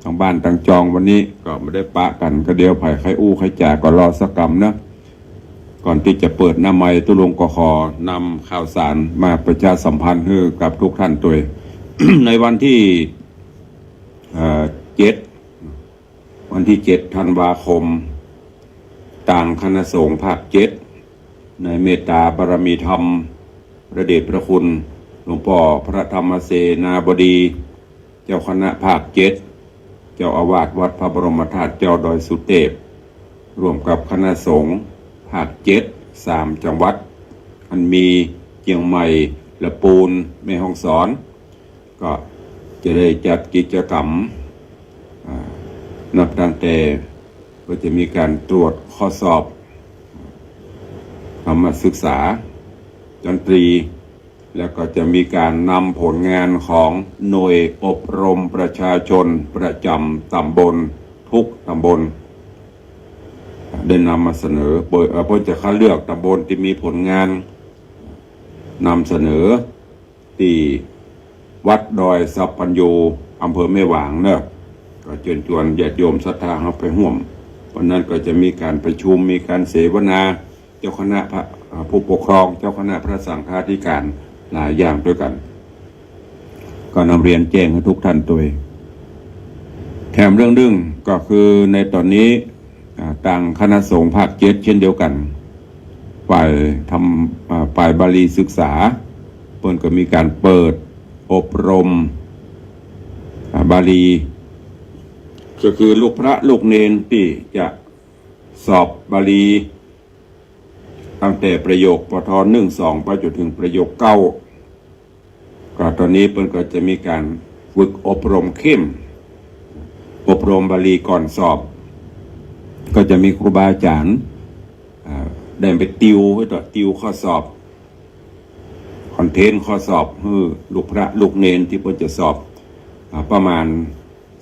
ทางบ้านทางจองวันนี้ก็ไม่ได้ปะกันก็เดี๋ยวไผ่ไข่อู้ไข่จ่าก็รอสักกรรมเนอะก่อนที่จะเปิดหน้าไม้ตุลุงก็ขอนำข่าวสารมาประชาสัมพันธ์ให้กับทุกท่านตัว ในวันที่วันที่ 7 ธันวาคมต่างคณะสงฆ์ภาค 7ในเมตตาบารมีธรรมพระเดชพระคุณหลวงพ่อพระธรรมเสนาบดีเจ้าคณะภาค 7เจ้าอาวาสวัดพระบรมธาตุเจ้าดอยสุเทพร่วมกับคณะสงฆ์ภาค 7 3 จังหวัดอันมีเชียงใหม่ละปูนแม่ฮ่องสอนก็จะได้จัดกิจกรรมนับตั้งแต่ก็จะมีการตรวจข้อสอบธรรมศึกษาดนตรีแล้วก็จะมีการนำผลงานของหน่วยอบรมประชาชนประจำตำบลทุกตำบลได้นำมาเสนอเพื่อจะคัดเลือกตำบลที่มีผลงานนำเสนอที่วัดดอยสัพพัญญูอำเภอแม่หวางเนอะก็เชิญชวนญาติโยมศรัทธาเข้าไปร่วมวันนั้นก็จะมีการประชุมมีการเสวนาเจ้าคณะผู้ปกครองเจ้าคณะพระสังฆาธิการหลายอย่างด้วยกันก็นำเรียนแจ้งให้ทุกท่านตัวแถมเรื่องก็คือในตอนนี้ต่างคณะสงฆ์ภาค 7เช่นเดียวกันฝ่ายบาลีศึกษาเพิ่นก็มีการเปิดอบรมบาลีก็คือลูกพระลูกเนนที่จะสอบบาลีตั้งแต่ประโยคปท1 2ไปจนถึงประโยค9ก็ตอนนี้เพิ่นก็จะมีการฝึกอบรมเข้มอบรมบาลีก่อนสอบก็จะมีครูบาอาจารย์ได้ไปติวไว้ต่อติวข้อสอบคอนเทนต์ข้อสอบลูกพระลูกเนนที่เพิ่นจะสอบประมาณ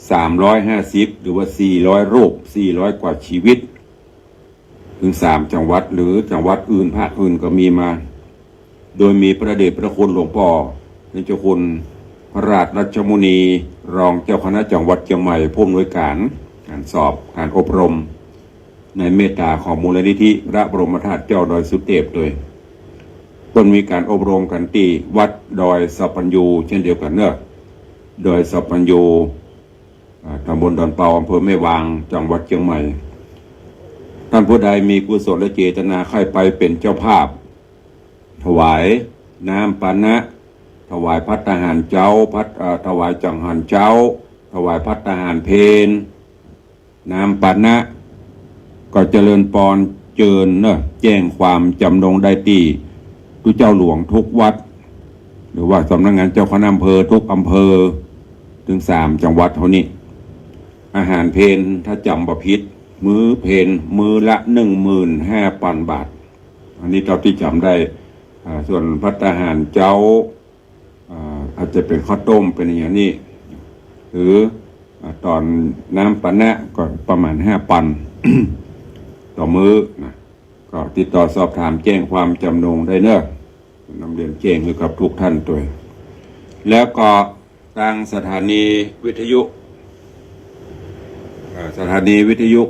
350หรือว่า400รูป400กว่าชีวิตถึง3จังหวัดหรือจังหวัดอื่นภาคอื่นก็มีมาโดยมีพระเดชพระคุณหลวงพ่อเจ้าคุณพระราชรัชมุนีรองเจ้าคณะจังหวัดเชียงใหม่ผู้อำนวยการสอบการอบรม ในเมตตาของมูลนิธิพระบรมธาตุเจ้าดอยสุเทพโดยต้นมีการอบรมกันที่วัดดอยสัปปัญญูเช่นเดียวกันเนอะดอยสัปปัญญูตำบลดอนเปาอำเภอแม่วางจังหวัดเชียงใหม่ท่านผู้ใดมีกุศลและเจตนาใครไปเป็นเจ้าภาพถวายน้ำปานะถวายภัตตาหารเจ้าถวายจังหันเจ้าถวายภัตตาหารเพนน้ำปานะก็เจริญปอนเจิญเนอะแจ้งความจำนงได้ที่ทุกเจ้าหลวงทุกวัดหรือว่าสำนักงานเจ้าคณะอำเภอทุกอำเภอถึง3 จังหวัดเท่านี้อาหารเพนถ้าจำประพิษมื้อเพนมื้อละ 15,000 บาทอันนี้เท่าที่จำได้ส่วนภัตตาหารเจ้าอาจจะเป็นข้าวต้มเป็นอย่างนี้หรือตอนน้ำปานะก็ประมาณ5,000 ต่อมื้อนะก็ติดต่อสอบถามแจ้งความจำนงได้เนอะนำเรียนแจ้งให้กับทุกท่านตัวแล้วก็ทางสถานีวิทยุ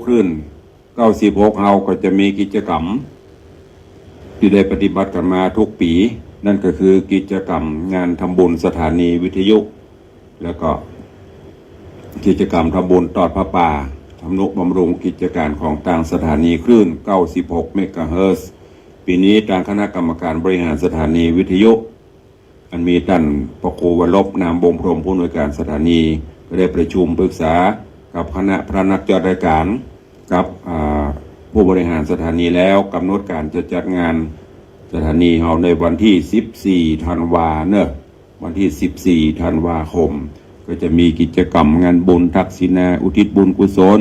คลื่น96เฮาก็จะมีกิจกรรมที่ได้ปฏิบัติกันมาทุกปีนั่นก็คือกิจกรรมงานทำบุญสถานีวิทยุแล้วก็กิจกรรมทำบุญตอดพระป่าทำนุบำรุงกิจการของทางสถานีคลื่น96เมกะเฮิรตซ์ปีนี้ทางคณะกรรมการบริหารสถานีวิทยุอันมีท่านปโกวลบนามบงพรหมผู้อำนวยการสถานีก็ได้ประชุมปรึกษากับคณะพระนักจัดรายการกับผู้บริหารสถานีแล้วกำหนดการจะจัดงานสถานีเราในวันที่14ธันวาเนอะวันที่14ธันวาคมก็จะมีกิจกรรมงานบุญทักษิณาอุทิศบุญกุศล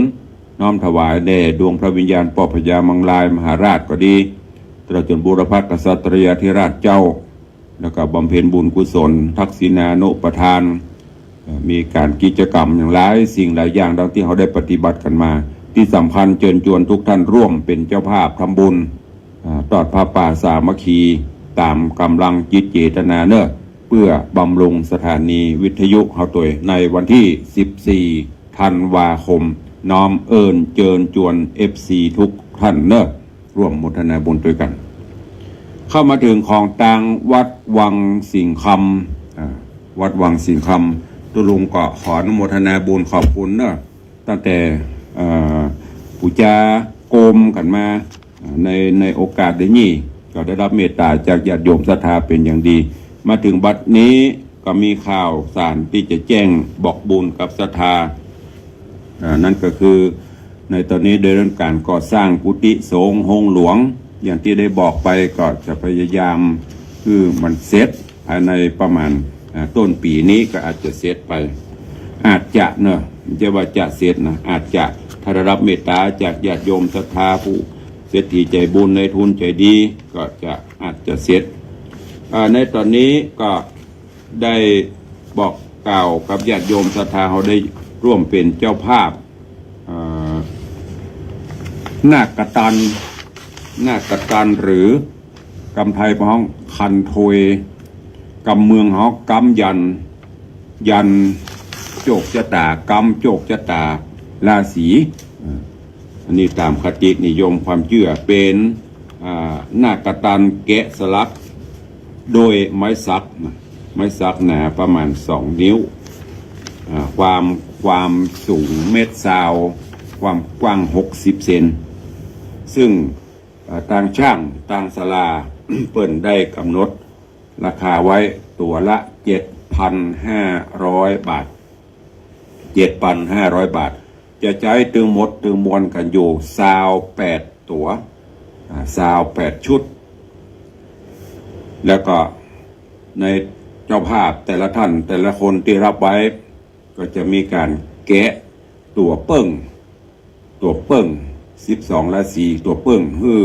น้อมถวายแด่ดวงพระวิญญาณปอพญามังลายมหาราชก็ดีตลอดจนบูรพกษัตริยาธิราชเจ้าแล้วก็บำเพ็ญบุญกุศลทักษิณานุปทานมีการกิจกรรมอย่างหลายสิ่งหลายอย่างดังที่เขาได้ปฏิบัติกันมาที่สำคัญเชิญชวนทุกท่านร่วมเป็นเจ้าภาพทำบุญตอดผ้าป่าสามัคคีตามกำลังจิตเจตนาเนอะเพื่อบำรุงสถานีวิทยุเขาตัวในวันที่14ธันวาคมน้อมเอิญเจิญจวน FC ทุกท่านเนอะร่วมมุทนาบุญด้วยกันเข้ามาถึงของต่างวัดวังสิงห์คำวัดวังสิงห์คำตุลุงก็ขออนุโมทนาบุญขอบคุณเนอะตั้งแต่ปูจาโกมกันมาในโอกาสนี้ก็ได้รับเมตตาจากญาติโยมศรัทธาเป็นอย่างดีมาถึงบัดนี้ก็มีข่าวสารที่จะแจ้งบอกบุญกับศรัทธานั่นก็คือในตอนนี้ได้เริ่มการก่อสร้างกุฏิสงฆ์องค์หลวงอย่างที่ได้บอกไปก็จะพยายามคือมันเสร็จภายในประมาณต้นปีนี้ก็อาจจะเสร็จไปอาจจะเนอะไม่ใช่ว่าจะเสร็จนะอาจจะถ้าได้รับเมตตาจากญาติโยมศรัทธาผู้เศรษฐีใจบุญในทุนใจดีก็จะอาจจะเสร็จในตอนนี้ก็ได้บอกกล่าวกับญาติโยมศรัทธาเขาได้ร่วมเป็นเจ้าภาพนาคกตันหรือกำไทยพ้องคันโทยกำเมืองเขากำยันโจกชะตากำโจกชะตาราศีอันนี้ตามคตินิยมความเชื่อเป็นนาคตันแกะสลักโดยไม้สักหนาประมาณ2 นิ้วความสูง1.20 เมตรความกว้าง60 เซนซึ่งทางช่างทางศาลา เปิ่นได้กำหนดราคาไว้ตัวละ 7,500 บาท 7,500 บาทจะใช้ตึงหมดตึงมวลกันอยู่28 ตัว28 ชุดแล้วก็ในเจ้าภาพแต่ละท่านแต่ละคนที่รับไว้ก็จะมีการแกะตัวเปิ้ง12ราศีตัวเปิ้งคือ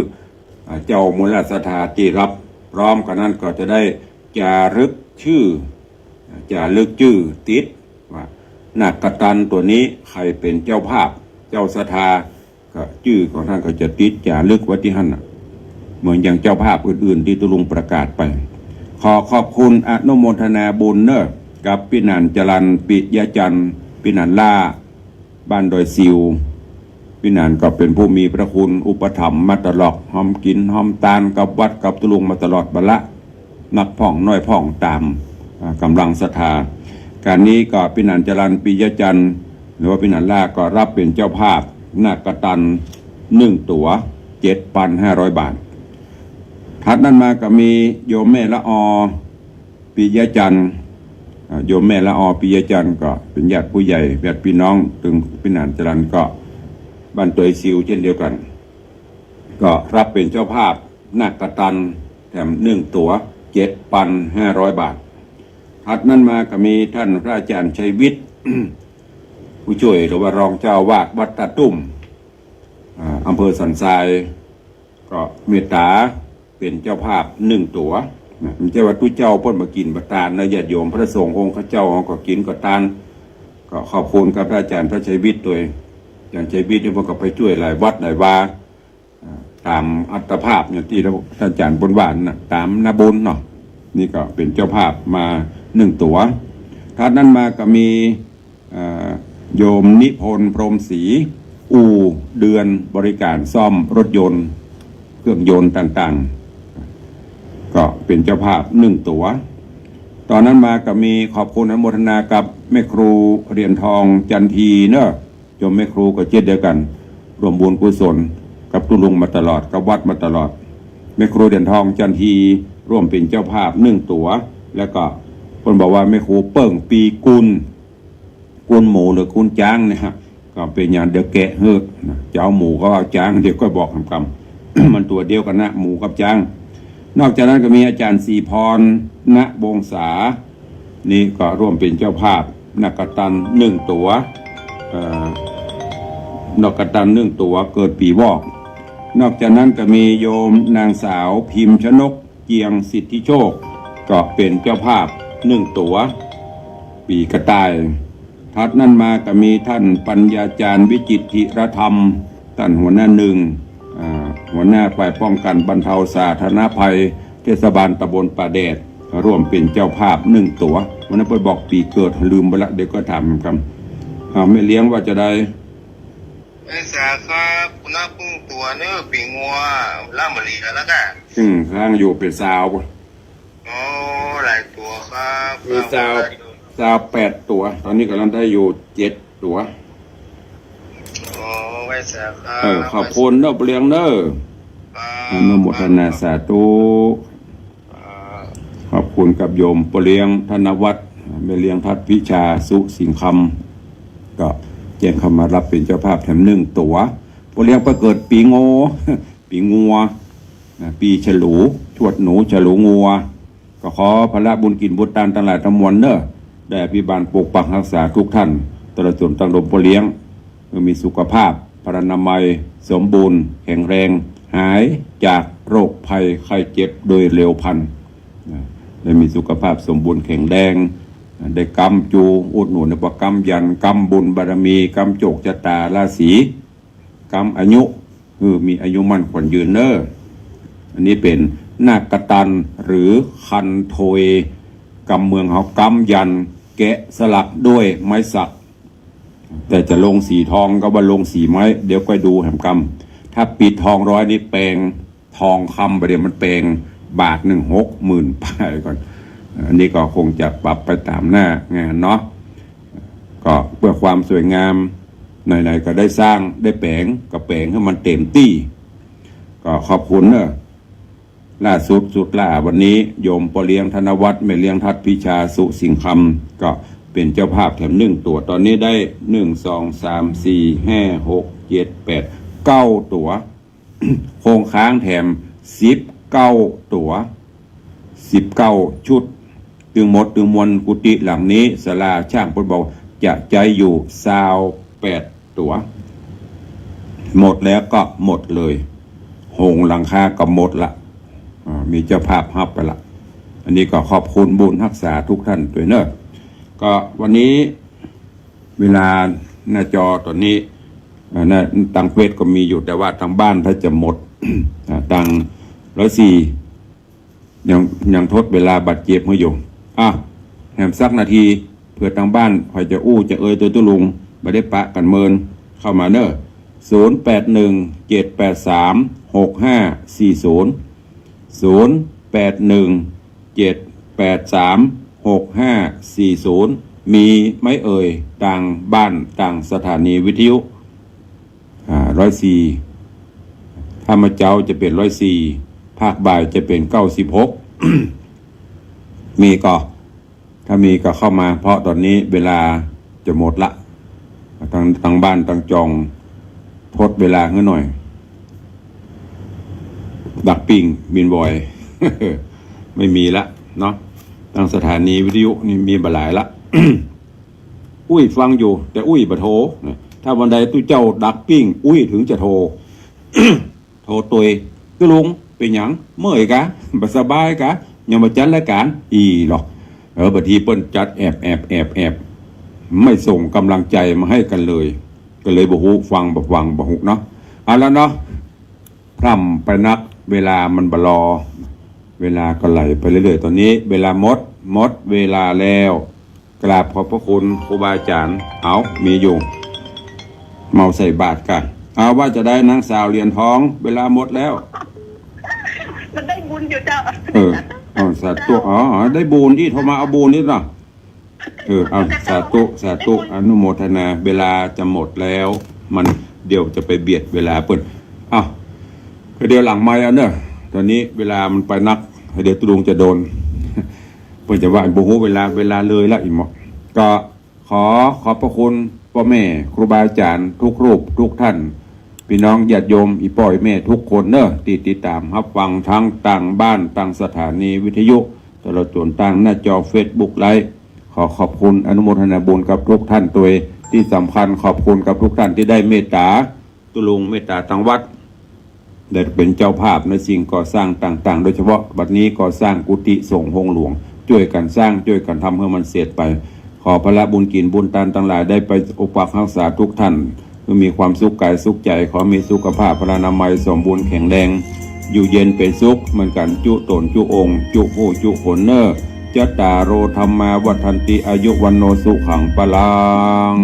เจ้ามูลศรัทธาที่รับพร้อมกันนั้นก็จะได้จารึกชื่อติดว่านาคตันตัวนี้ใครเป็นเจ้าภาพเจ้าศรัทธาก็ชื่อของท่านก็จะติดจารึกไว้ที่ท่านเหมือนอย่างเจ้าภาพอื่นๆที่ตุลุงประกาศไปขอขอบคุณอนุโมทนาบุญเนอะกับพี่นันจรันปิยจันทร์พี่นันล่าบ้านดอยซิว พี่นานก็เป็นผู้มีพระคุณอุปถัมภ์มาตลอดหอมกินหอมตาลกับวัดกับตุลุงมาตลอดบละนักพ่องน้อยพ่องตามกำลังศรัทธาการนี้ก็พี่นานจรัญปิยจันทร์หรือว่าพี่นานล่าก็รับเป็นเจ้าภาพนาคตัน1 ตั๋ว 7,500 บาทถัดนั้นมาก็มีโยมแม่ละอปิยจันทร์โยมแม่ละอปิยจันทร์ก็เป็นญาติผู้ใหญ่ญาติพี่น้องถึงพี่นานจรัญก็บ้านตัวซิวเช่นเดียวกันก็รับเป็นเจ้าภาพนาคตันแถม1 ตั๋ว 7,500 บาทถัดนั้นมาก็มีท่านพระอาจารย์ชัยวิทย์ ผู้ช่วยหรือว่ารองเจ้าวาดวัดตาตุ้มอำเภอสันทรายก็เมตตาเป็นเจ้าภาพ1 ตั๋วมันเจ้าวัดตู้เจ้าพ่นมากินประทานนะญาติโยมพระสงฆ์องค์ข้าเจ้าก็กินก็ทานก็ขอบคุณกับพระอาจารย์พระชัยวิทย์ตัวอาจารย์ชัยวิทย์ที่พวกก็ไปช่วยหลายวัดหลายวาตามอัตภาพอย่างที่ท่านอาจารย์บนบ้านนะตามนาบุญเนาะนี่ก็เป็นเจ้าภาพมา1 ตั๋วท่านนั้นมาก็มีโยมนิพนธ์พรหมศรีอู่เดือนบริการซ่อมรถยนต์เครื่องยนต์ต่างๆก็เป็นเจ้าภาพ1 ตั๋วตอนนั้นมาก็มีขอบคุณอนุโมทนากับแม่ครูเหรียญทองจันทีเนอะโยมแม่ครูก็เช่นเดียวกันร่วมบุญกุศลกับตุลุงมาตลอดกับวัดมาตลอดแม่ครูเหรียญทองจันทีร่วมเป็นเจ้าภาพ1 ตั๋วแล้วก็คนบอกว่าแม่ครูเปิ้งปีกุลหมูหรือกุลจ้างเนี่ยฮะก็เป็นอย่างเดือแกะเฮือกเจ้าหมูก็เอาจ้างเดี๋ยวก็บอกคำ มันตัวเดียวกันนะหมูกับจ้างนอกจากนั้นก็มีอาจารย์ศรีพรณวงศานี่ก็ร่วมเป็นเจ้าภาพนักตัน1 ตั๋วนักตัน1 ตั๋วเกิดปีวอกนอกจากนั้นก็มีโยมนางสาวพิมพ์ชนกเกียงสิทธิโชคก็เป็นเจ้าภาพ1 ตั๋วปีกระต่ายถัดนั้นมาก็มีท่านปัญญาจารย์วิจิตริรธรรมท่านหัวหน้าหัวหน้าฝ่ายป้องกันบรรเทาสาธารณภัยเทศบาลตำบลป่าแดดร่วมเป็นเจ้าภาพ1 ตั๋ววันนั้นไปบอกปีเกิดลืมไปละเดี๋ยวก็ถามกันไม่เลี้ยงว่าจะได้ไม่ทราบครับคุณน้าพึ่งตัวเนื้อปีงัวล่ามลีแล้วกันข้างอยู่เป็นสาวโอ้หลายตัวครับมีสาว8 ตั๋วตอนนี้กำลังได้อยู่7 ตั๋วโอ้ไม่ทราบครับขอบคุณเนอะเลี้ยงเนอะอนุโมทนาสาธุขอบคุณกับโยมปเลี้ยงธนวัฒน์แม่เลี้ยงทัดพิชาสุสิงคำก็แจ้งเข้ามารับเป็นเจ้าภาพแถม1 ตั๋วปเลี้ยงประเกิดปีโง่ปีงัวปีฉลูชวดหนูฉลูงัวก็ขอพระบุญกินบุตรตานทั้งหลายทั้งมวลเนอะได้อภิบาลปกปักรักษาทุกท่านตลอดจนตั้งลมปเลี้ยงมีสุขภาพพรรณนามัยสมบูรณ์แข็งแรงหายจากโรคภัยไข้เจ็บโดยเร็วพลันได้มีสุขภาพสมบูรณ์แข็งแรงได้กำจูอุดหนุนในประกำยันกำบุญบารมีกำโจกจตาราศีกำอายุมีอายุมั่นขวัญยืนเนออันนี้เป็นนาคตันหรือคันโทยกำเมืองเขากำยันแกะสลักด้วยไม้สักแต่จะลงสีทองก็ว่าลงสีไม้เดี๋ยวก็ดูแหมกำถ้าปิดทอง100นี่แปลงทองคำประเดี๋ยวมันแปลงบาท60,000ไปก่อนอันนี้ก็คงจะปรับไปตามหน้างานเนาะก็เพื่อความสวยงามไหนๆก็ได้สร้างได้แปลงก็แปลงให้มันเต็มที่ก็ขอบคุณเนอะล่าสุดล่าวันนี้โยมปเลี้ยงธนวัฒน์แม่เลี้ยงทัดพิชาสุสิงคำก็เป็นเจ้าภาพแถม1 ตั๋วตอนนี้ได้1 2 3 4 5 6 7 8 9 ตั๋วโครงค้างแถม19 ตั๋ว19 ชุดตึงหมดตึงมวลกุฏิหลังนี้ศาลาช่างพลบอกจะใจอยู่28 ตั๋วหมดแล้วก็หมดเลยโหงหลังคาก็หมดละมีเจ้าภาพฮับไปละอันนี้ก็ขอบคุณบุญรักษาทุกท่านด้วยเนอะก็วันนี้เวลาหน้าจอตอนนี้ตังเฟซก็มีอยู่แต่ว่าทางบ้านถ้าจะหมดตัง104ยังทดเวลาบัตรเจ็บให้อยู่แหมสักนาทีเพื่อทางบ้านคอยจะจะตัวตุลุงไม่ได้ปะกันเมินเข้ามาเนอะ มีไหมเอ่ยต่างบ้านต่างสถานีวิทยุ104ถ้ามาเจ้าจะเป็น104ภาคบ่ายจะเป็น96 มีก็ถ้ามีก็เข้ามาเพราะตอนนี้เวลาจะหมดละทางบ้านทางจองทดเวลาเงี้ยหน่อยดักปิงบินบอย ไม่มีละเนาะทางสถานีวิทยุนี่มีบหลายละ อุ้ยฟังอยู่แต่อุ้ยบ่โทรถ้าวันใดตู้เจ้าดักปิ้งอุ้ยถึงจะโทร โทรตัวก็ลุงเป็นหยังเมื่อยกะบ่สบายกะยังมาจัดรายการหรอกบางทีเปิ้นจัดแอบไม่ส่งกำลังใจมาให้กันเลยก็เลยบ่ฮู้ฟังบ่ฮู้เนาะเอาแล้วเนาะพร่ำไปนักเวลามันบ่รอเวลาก็ไหลไปเรื่อยๆตอนนี้เวลาหมดเวลาแล้วกราบขอบพระคุณครูบาอาจารย์เอามีอยู่เมาใส่บาตรกันเอาว่าจะได้นางสาวเหรียญทองเวลาหมดแล้วมันได้บุญอยู่เจ้าสาธุได้บุญที่โทรมาเอาบุญนิดหน่อยเอาสาธุอนุโมทนาเวลาจะหมดแล้วมันเดี๋ยวจะไปเบียดเวลาเปิดเดี๋ยวหลังไม้เนอะตอนนี้เวลามันไปนักเดี๋ยวตุลุงจะโดนเปิดจะว่าบุหูเวลาเลยละอีกหมดก็ขอบพระคุณพ่อแม่ครูบาอาจารย์ทุกรูปทุกท่านพี่น้องญาติโยมอีป่อยแม่ทุกคนเนอะติดตามรับฟังทั้งต่างบ้านต่างสถานีวิทยุตลอดจนต่างหน้าจอ Facebook ไลฟ์ขอบคุณอนุโมทนาบุญกับทุกท่านตัวที่สำคัญขอบคุณกับทุกท่านที่ได้เมตตาตุลุงเมตตาทางวัดได้เป็นเจ้าภาพในสิ่งก่อสร้างต่างๆโดยเฉพาะบัดนี้ก่อสร้างกุฏิสงฆ์องค์หลวงช่วยกันสร้างช่วยกันทำให้มันเสร็จไปขอพระบุญกินบุญทานทั้งหลายได้ไปอุปถัมภ์รักษาทุกท่านเพื่อมีความสุขกายสุขใจขอมีสุขภาพพลานามัยสมบูรณ์แข็งแรงอยู่เย็นเป็นสุขเหมือนกันจุตนจุองค์จุผู้จุผลเนอจตารโรธรรมาวัฏันติอายุวันโนสุขังปลัง